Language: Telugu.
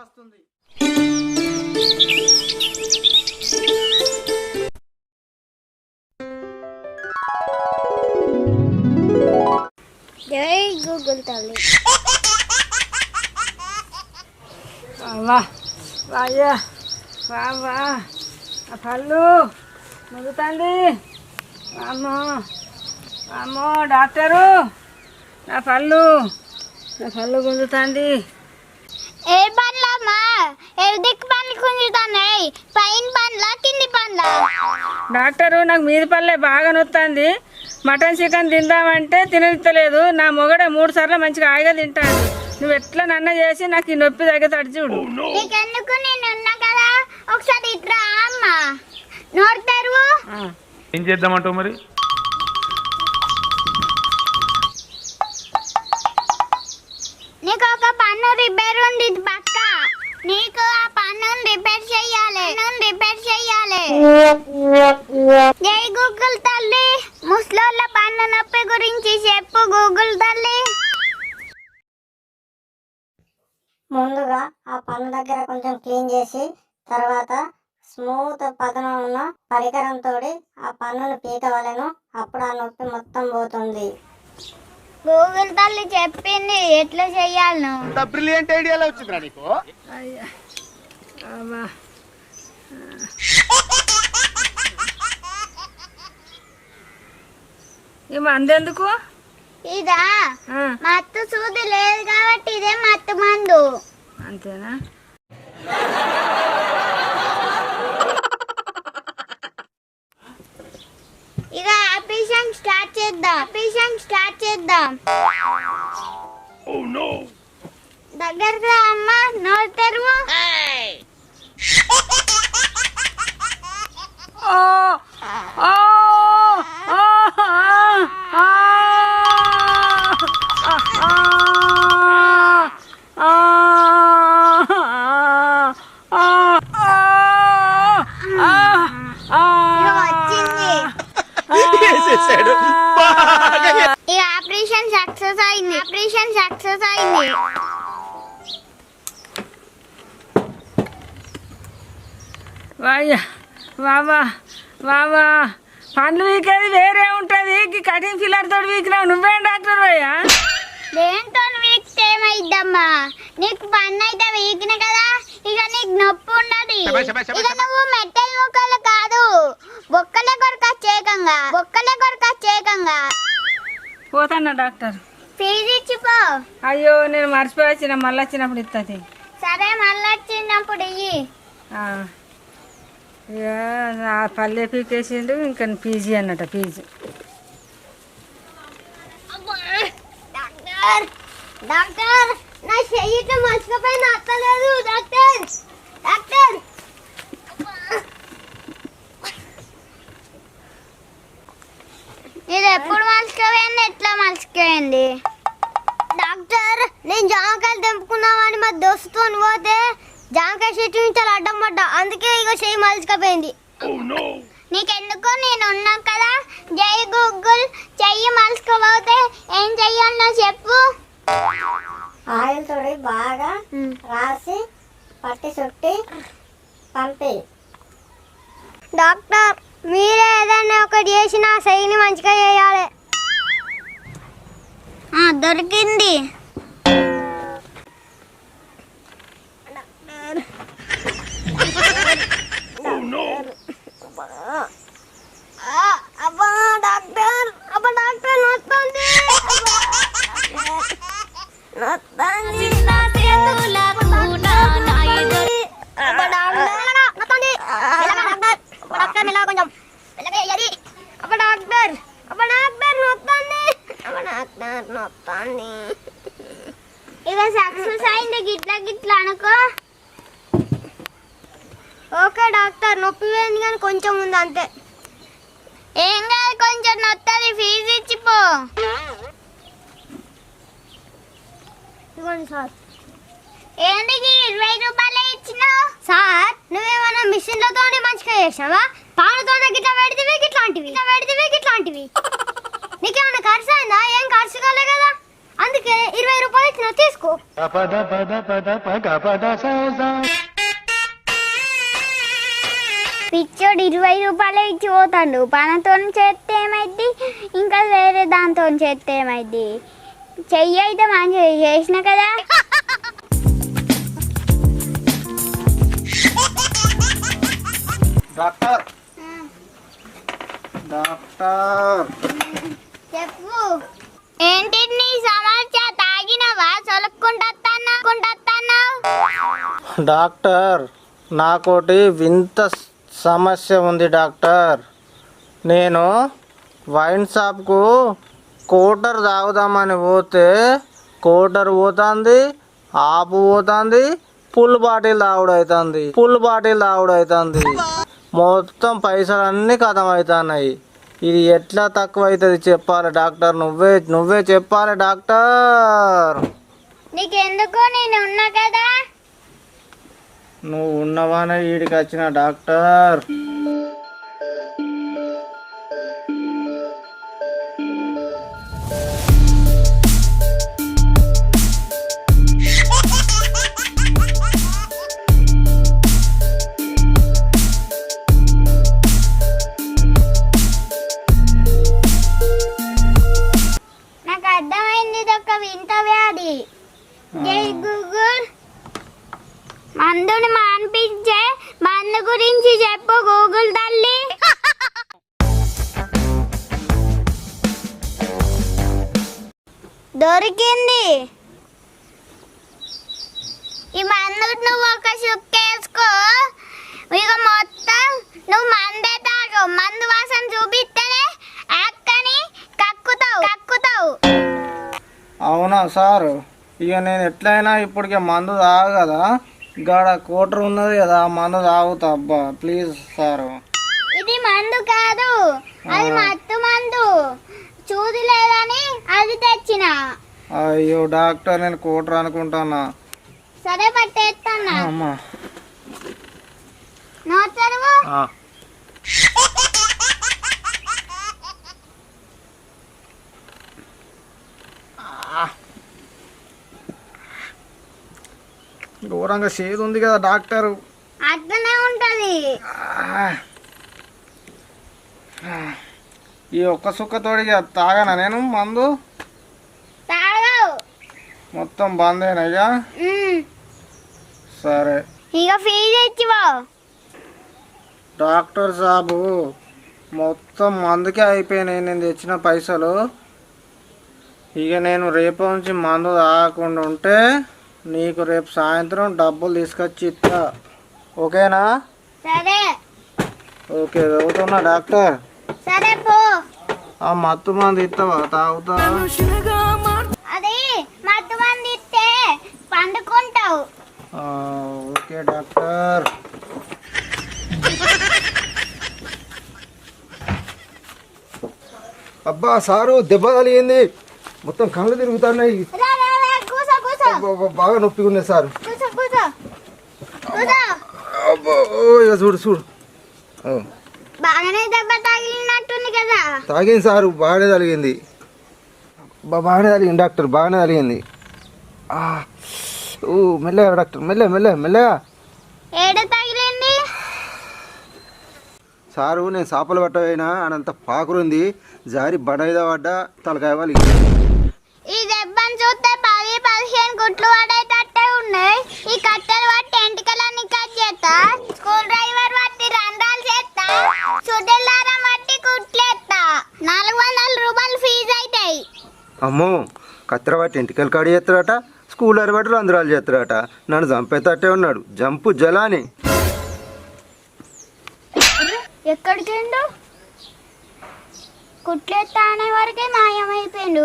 జై గూగుల్ తల్లి. వాయ్యా వా ఆ పళ్ళు ముగుతుంది. అమ్మో డాక్టరు నా పళ్ళు గుంజుతుంది. ఏ పండ్లమ్మా? దిక్కు పండ్లు గుంజుతున్నాయి. పైన పండ్ల కింది పండ్ల? డాక్టరు నాకు మీది పళ్ళే బాగా నొత్తుంది. మటన్ చికెన్ తిందామంటే తినలేదు. నా మొగడే 3 సార్లు మంచిగా హాయిగా తింటాడు. నువ్వు ఎట్లా నన్న చేసి నాకు ఈ నొప్పి తగ్గుతాడు చూడు. నీకెందుకు, నేను ఉన్నా కదా. ఒకసారి ఇట్రా అమ్మ, నోరు తెరువు. ఏం చేద్దామంటావు మరి? నీకు ఒక పన్ను రిపేర్ ఉంది పక్క. నీకు ఆ పన్నును రిపేర్ చెయ్యాలి. జై గూగుల్ తల్లి. ముసలోళ్ళ పన్ను నొప్పి గురించి చెప్పు గూగుల్ తల్లి. ముందుగా ఆ పన్ను దగ్గర కొంచెం క్లీన్ చేసి తర్వాత స్మూత్ పదనం ఉన్న పరికరంతో ఆ పన్నును పీకవలెను. అప్పుడు ఆ నొప్పి మొత్తం పోతుంది. గూగుల్ తల్లి చెప్పింది ఎట్లా చెయ్యాలను. బ్రిలియంట్ ఐడియాలో వచ్చిందిరా నీకు. ఈ మందెందుకు? ఇదా మత్తు సూది లేదు కాబట్టి ఇదే మత్తు మందు. అంతేనా? ఇక ఆపరేషన్ స్టార్ట్ చేద్దాం. దగ్గరగా అమ్మ, నోరు తెరువు. ఈ ఆపరేషన్ సక్సెస్ అయింది. వావా పండ్లు వీకేది వేరే ఉంటుంది. కటింగ్ ఫిల్లర్ తోటి వీకినావు. నువ్వేం డాక్టర్ అయ్యా? దేంతో వీక్తే ఏమైద్దమ్మా? నీకు పన్ను అయితే వీకిన కదా, ఇక నీకు నొప్పి ఉన్నది. ఇక నువ్వు మెట్టల ముక్కలు కాదు, బొక్కలే కొరకొచ్చేకంగా. పోతాన్నా డాక్టర్. ఫీజు ఇచ్చిపో. అయ్యో నేను మర్చిపోయి వచ్చిన, మళ్ళీ వచ్చినప్పుడు ఇస్తుంది. సరే, మళ్ళీ వచ్చినప్పుడు ఇయ్యి. ఇక నా పల్లె పీకేసిండు. ఇంకా పీజీ అన్నట. పీజీ డాక్టర్ నా చెయ్యితో మర్చిపోయిన అత్తలేదు. డాక్టర్ ఇది ఎప్పుడు మర్చిపోయింది? ఎట్లా మర్చిపోయింది? డాక్టర్ నేను జామకాయలు తెంపుకున్నామని మా దోస్తుతో పోతే జామకాయ చెట్టు నుంచి అడ్డం పడ్డా, అందుకే ఇక చెయ్యి మలిచిపోయింది. నీకెందుకు, నేను ఉన్నా కదా. జై గూగుల్. చెయ్యి మలుచుకోపోతే ఏం చెయ్యాలో చెప్పు. ఆయిల్ తోడి బాగా రాసి పట్టి చుట్టి పంపి. డాక్టర్ మీరే ఏదైనా ఒకటి చేసి నా చెయ్యిని మంచిగా చేయాలి. దొరికింది. ఇక సక్సెస్ అయింది. గిట్లా అనుకో. ఓకే డాక్టర్, నొప్పి పోయింది కానీ కొంచెం ఉంది అంతే. ఏం కాదు, కొంచెం నొత్తది. ఫీజు ఇచ్చిపో. ఇవ్వండి సార్. ఏంటి 20 రూపాయలే ఇచ్చినావు? సార్ నువ్వేమన్నా మిషన్లతో మంచిగా చేసావా? పాలతోనే గిట్లా పెడితే గిట్లాంటివి. నీకేమన్నా ఖర్చు అయిందా? ఏం ఖర్చు కాలే కదా. అందుకే 20 రూపాయలు ఇచ్చిన తీసుకో. పిచ్చోడు 20 రూపాయలు ఇచ్చి పోతాడు. పనతో చేస్తే ఏమైంది, ఇంకా వేరే దాంతో చేస్తే ఏమైంది? చెయ్యి అయితే మంచిగా చేసిన కదా. డాక్టర్ డాక్టర్ చెప్పు. ఏంటి నీ సమస్య? తాగినవా? సొలుక్కుంటున్నావు. డాక్టర్ నాకోటి వింత సమస్య ఉంది డాక్టర్. నేను వైన్ షాప్కు కోటర్ తాగుదామని పోతే కోటర్ పోతుంది, ఆపు పోతుంది, ఫుల్ బాటిల్ తాగుడవుతుంది. మొత్తం పైసలు అన్నీ ఖతం అవుతున్నాయి. ఇది ఎట్లా తక్కువ అవుతుంది చెప్పాలి డాక్టర్. నువ్వే చెప్పాలి డాక్టర్. నీకెందుకు, నేను ఉన్నా కదా. నువ్వు ఉన్నవానే వీడికి వచ్చిన డాక్టర్. నాకు అర్థమైంది, ఇది ఒక వింత వ్యాధి. జై గూగుల్, మందుని మాన్పించే మందు గురించి చెప్పు గూగుల్ తల్లి. దొరికింది. ఈ మందు నువ్వు ఒక చుక్కేసుకో, ఇక మొత్తం నువ్వు మందే తాగు. మందు వాసన చూపిస్తేనే అక్కని కక్కుతావు. అవునా సారు? ఇక నేను ఎట్లయినా ఇప్పటికే మందు తాగు కదా, గాడ కోటర్ ఉన్నది కదా, ఆ మందు తాగుతా. అబ్బా ప్లీజ్ సారు. ఇది మందు కాదు, అది మత్తు మందు. చూది లేదని అది తెచ్చిన. అయ్యో డాక్టర్, నేను కోటర్ అనుకుంటానా. సరే పట్టేస్తాను. అమ్మా నోచరువు. ఘోరంగా చేదు ఉంది కదా డాక్టర్. అట్లనే ఉంటది. ఈ ఒక్క సుక్కతోడిగా తాగానా నేను మందు? తాగవు. మొత్తం బందేనయ్యా. సరే ఇక ఫీజు ఇచ్చివో. డాక్టర్ సాబు, మొత్తం మందుకే అయిపోయినాయి నేను తెచ్చిన పైసలు. ఇక నేను రేపు నుంచి మందు తాగకుండా ఉంటే నీకు రేపు సాయంత్రం డబ్బులు తీసుకొచ్చి ఇస్తా. ఓకేనా? సరే. ఓకే చదువుతున్నా డాక్టర్. సరే పో. ఆ మత్తు మందు ఇస్తావా? తాగుతా. అది మత్తు మంది ఇస్తే పండుకుంటావు. Okay doctor. అబ్బా సారు, దెబ్బ తగిలింది. మొత్తం కళ్ళు తిరుగుతున్నాయి. కూసో. బాగా నొప్పిగా ఉన్నాయి సార్. కూసో. అబ్బో ఇక చూడు. బాగానే దెబ్బ తగిలినట్టుంది కదా. తాగింది సారు, బాగానే తగిలింది. బాగానే తగిలింది డాక్టర్, బాగానే తగిలింది. ఓ మెల్లగా డాక్టర్, మెల్లగా. ఏడ తగిలింది? సారు, నేను చేపలు పట్టపోయినా అనంత పాకురుంది, జారి బడైద పడ్డ తలకాయ వాళ్ళు. ఈ దెబ్బను చూస్తే 10-15 గుట్లు పడేటట్టే ఉన్నాయి. ఈ కట్టెలు పట్టి ఎంటికలన్నీ కట్ చేస్తా, స్కూల్ డ్రైవర్ పట్టి రంధ్రాలు చేస్తా, సుడ్డెల్లారం పట్టి కుట్లేస్తా. 400 రూపాయలు ఫీజు అవుతాయి. అమ్మో, కత్తెర పట్టి ఇంటికలు కాడి చేస్తారట, స్కూల్ అరబట్టి రంధ్రాలు చేస్తారట. నన్ను చంపేతట్టే ఉన్నాడు. జంపు జలాని. ఎక్కడికి కుట్లేస్తా అనే వరకే మాయమైపోయిండు.